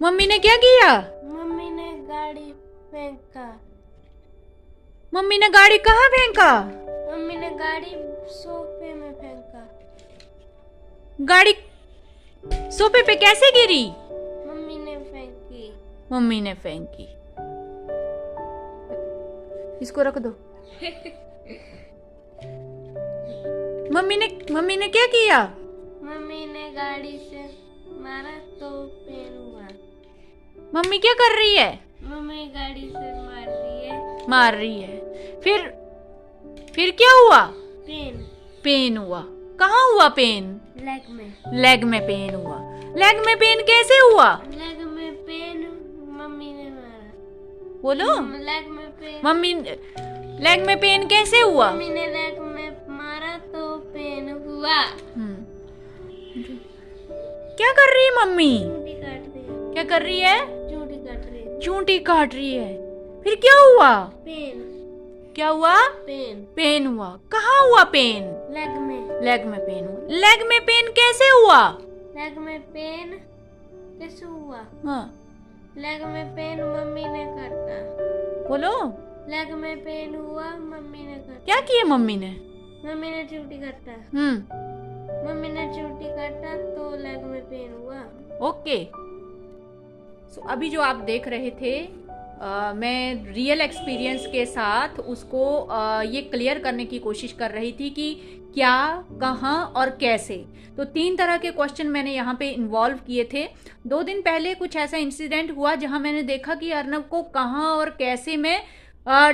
Mummy ने क्या किया? मम्मी ने गाड़ी फेंका। मम्मी ने गाड़ी कहाँ फेंका? मम्मी ने गाड़ी सोफे में फेंका। गाड़ी सोफे पे कैसे गिरी? मम्मी ने फेंकी। मम्मी ने फेंकी। इसको रख दो। मम्मी ने क्या किया? मम्मी ने गाड़ी से मारा तो पेन हुआ। मम्मी क्या कर रही है? मम्मी गाड़ी से मार रही है। मार रही है। फिर क्या हुआ? पेन। पेन हुआ। कहाँ हुआ पेन? लेग में। लेग में पेन हुआ। लेग में पेन कैसे हुआ? लेग में पेन मम्मी ने मारा। बोलो। लेग में पेन। मम्मी लेग में पेन कैसे हुआ? मम्मी ने लेग में मारा तो पेन हुआ। क्या कर रही है मम्मी? चूंटी काट रही है। क्या कर रही है? चूंटी काट रही है। चूंटी काट रही है। फिर क्या हुआ? पेन। क्या हुआ? पेन। पेन हुआ। कहाँ हुआ पेन? लेग में। लेग में पेन हुआ। लेग में पेन कैसे हुआ? लेग में पेन कैसे हुआ? हाँ लेग में पेन मम्मी ने काटा। बोलो। लेग में पेन हुआ मम्मी ने काटा। क्या किया मम्मी ने? मम्मी ने चूंटी काटा। मम्मी ने चूंटी काटा तो लेग में पेन हुआ। ओके। अभी जो आप देख रहे थे मैं रियल एक्सपीरियंस के साथ उसको ये क्लियर करने की कोशिश कर रही थी कि क्या, कहाँ और कैसे। तो 3 तरह के क्वेश्चन मैंने यहाँ पे इन्वॉल्व किए थे। 2 दिन पहले कुछ ऐसा इंसिडेंट हुआ जहाँ मैंने देखा कि अर्नब को कहाँ और कैसे में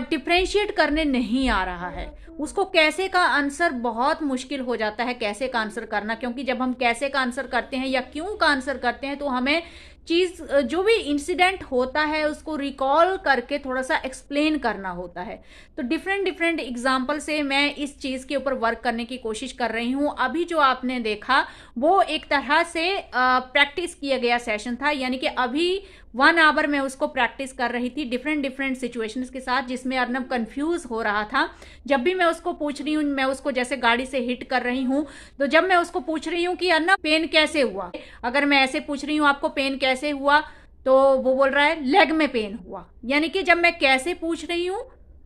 डिफ्रेंशिएट करने नहीं आ रहा है। उसको कैसे का आंसर बहुत मुश्किल हो जाता है, कैसे का आंसर करना, क्योंकि जब हम कैसे का आंसर करते हैं या क्यों का आंसर करते हैं तो हमें चीज जो भी इंसिडेंट होता है उसको रिकॉल करके थोड़ा सा एक्सप्लेन करना होता है। तो डिफरेंट डिफरेंट एग्जाम्पल से मैं इस चीज के ऊपर वर्क करने की कोशिश कर रही हूँ। अभी जो आपने देखा वो एक तरह से प्रैक्टिस किया गया सेशन था, यानी कि अभी 1 आवर में उसको प्रैक्टिस कर रही थी डिफरेंट डिफरेंट सिचुएशंस के साथ, जिसमें अर्नब कंफ्यूज हो रहा था। जब भी मैं उसको पूछ रही हूँ, मैं उसको जैसे गाड़ी से हिट कर रही हूँ, तो जब मैं उसको पूछ रही हूँ कि अर्नब पेन कैसे हुआ, अगर मैं ऐसे पूछ रही हूँ आपको पेन कैसे हुआ, तो वो बोल रहा है लेग में पेन हुआ। यानी कि जब मैं कैसे पूछ रही हूँ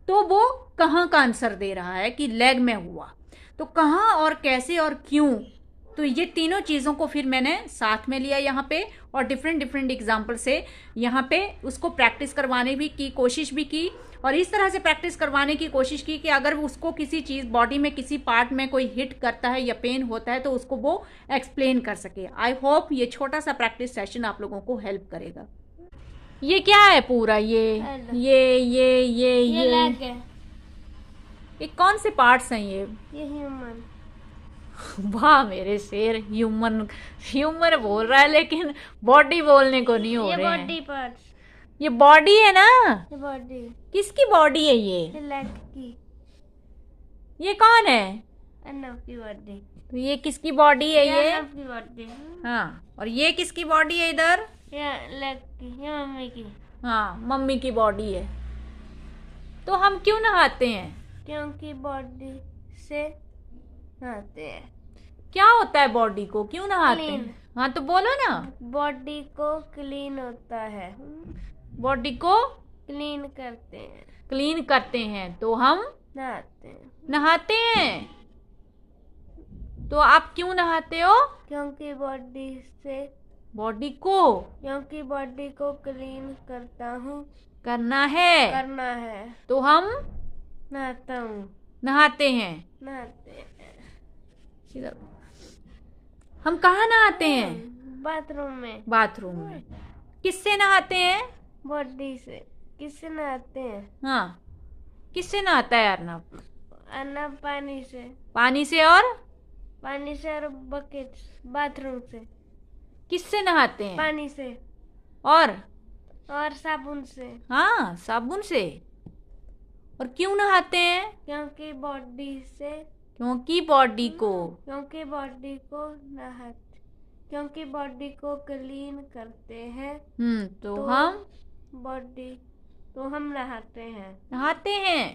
तो वो कहाँ का आंसर दे रहा है कि लेग में हुआ। तो कहाँ और कैसे और क्यों, तो ये तीनों चीज़ों को फिर मैंने साथ में लिया यहाँ पे और डिफरेंट डिफरेंट एग्जाम्पल से यहाँ पे उसको प्रैक्टिस करवाने भी की कोशिश भी की, और इस तरह से प्रैक्टिस करवाने की कोशिश की कि अगर उसको किसी चीज़ बॉडी में किसी पार्ट में कोई हिट करता है या पेन होता है तो उसको वो एक्सप्लेन कर सके। आई होप ये छोटा सा प्रैक्टिस सेशन आप लोगों को हेल्प करेगा। ये क्या है पूरा? ये लेग है। ये कौन से पार्ट्स हैं ये? ये ह्यूमन। वाह मेरे शेर, ह्यूमन ह्यूमन बोल रहा है लेकिन बॉडी बोलने को नहीं हो ये रहे हैं। Body parts. ये बॉडी है ना? ये बॉडी। किसकी बॉडी है ये? ये लेग की। ये कौन है? अर्नब की बॉडी। तो ये किसकी बॉडी है ये? अर्नब की बॉडी। हाँ, और ये किसकी बॉडी है इधर? ये लेग की। ये मम्मी की। हाँ, मम्मी की बॉडी है। तो हम क्यों नहाते हैं? क्योंकि बॉडी से नहाते हैं। क्या होता है बॉडी को, क्यों नहाते Clean। हैं? हाँ तो बोलो ना। बॉडी को क्लीन होता है। बॉडी को क्लीन करते हैं। क्लीन करते हैं तो हम नहाते हैं। नहाते हैं। तो आप क्यों नहाते हो? क्योंकि बॉडी से बॉडी को क्योंकि बॉडी को क्लीन करता हूँ। करना है करना है तो हम नहाता हूँ। नहाते हैं। नहाते हैं। इधर हम कहाँ नहाते हैं? बाथरूम में। बाथरूम में। किससे नहाते हैं? बॉडी से। किससे नहाते हैं? हाँ, किससे नहाता है अर्नब? अर्नब पानी से। पानी से और बकेट। बाथरूम से। किससे नहाते हैं? पानी से और साबुन से। हाँ, साबुन से। और क्यों नहाते हैं? क्योंकि बॉडी से। क्योंकि बॉडी को क्योंकि बॉडी को नहाते क्योंकि बॉडी को क्लीन करते हैं। तो हम नहाते हैं।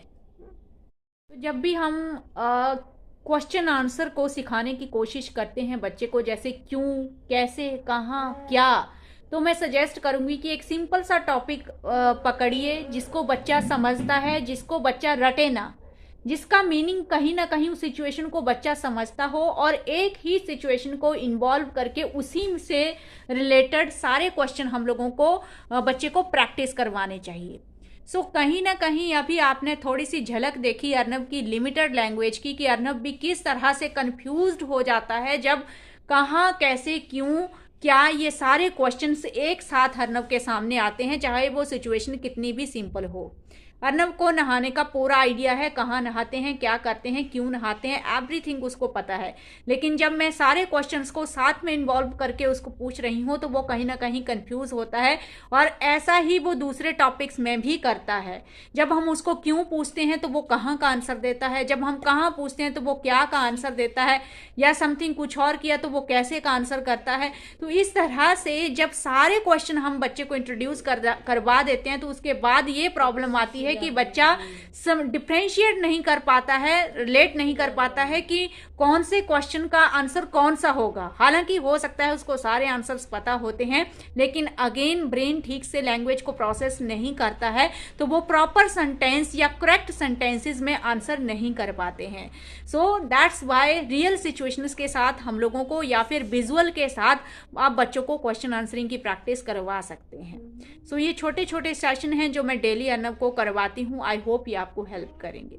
तो जब भी हम क्वेश्चन आंसर को सिखाने की कोशिश करते हैं बच्चे को, जैसे क्यों, कैसे, कहाँ, क्या, तो मैं सजेस्ट करूंगी कि एक सिंपल सा टॉपिक पकड़िए जिसको बच्चा समझता है, जिसको बच्चा रटे ना, जिसका मीनिंग कहीं ना कहीं उस सिचुएशन को बच्चा समझता हो, और एक ही सिचुएशन को इन्वॉल्व करके उसी से रिलेटेड सारे क्वेश्चन हम लोगों को बच्चे को प्रैक्टिस करवाने चाहिए। सो कहीं ना कहीं अभी आपने थोड़ी सी झलक देखी अर्नब की लिमिटेड लैंग्वेज की, कि अर्नब भी किस तरह से कंफ्यूज्ड हो जाता है जब कहाँ, कैसे, क्यों, क्या, ये सारे क्वेश्चंस एक साथ अर्नब के सामने आते हैं, चाहे वो सिचुएशन कितनी भी सिंपल हो। अर्नब को नहाने का पूरा आइडिया है, कहाँ नहाते हैं, क्या करते हैं, क्यों नहाते हैं, एवरीथिंग उसको पता है। लेकिन जब मैं सारे क्वेश्चंस को साथ में इन्वॉल्व करके उसको पूछ रही हूँ तो वो कहीं ना कहीं कंफ्यूज होता है, और ऐसा ही वो दूसरे टॉपिक्स में भी करता है। जब हम उसको क्यों पूछते हैं तो वो कहाँ का आंसर देता है, जब हम कहाँ पूछते हैं तो वो क्या का आंसर देता है, या समथिंग कुछ और किया तो वो कैसे का आंसर करता है। तो इस तरह से जब सारे क्वेश्चन हम बच्चे को इंट्रोड्यूस करवा देते हैं तो उसके बाद ये प्रॉब्लम आती है कि बच्चा डिफरेंशिएट नहीं कर पाता है, रिलेट नहीं कर पाता है कि कौन से क्वेश्चन का आंसर कौन सा होगा। हालांकि हो सकता है उसको सारे आंसर्स पता होते हैं, लेकिन अगेन ब्रेन ठीक से लैंग्वेज को प्रोसेस नहीं करता है, तो वो प्रॉपर सेंटेंस या करेक्ट सेंटेंसेस में आंसर नहीं कर पाते हैं। So that's why real situations के साथ हम लोगों को, या फिर विजुअल के साथ आप बच्चों को क्वेश्चन आंसरिंग की प्रैक्टिस करवा सकते हैं। सो ये छोटे छोटे सेशन हैं जो मैं डेली अर्नब को करवाती हूँ। आई होप ये आपको हेल्प करेंगे।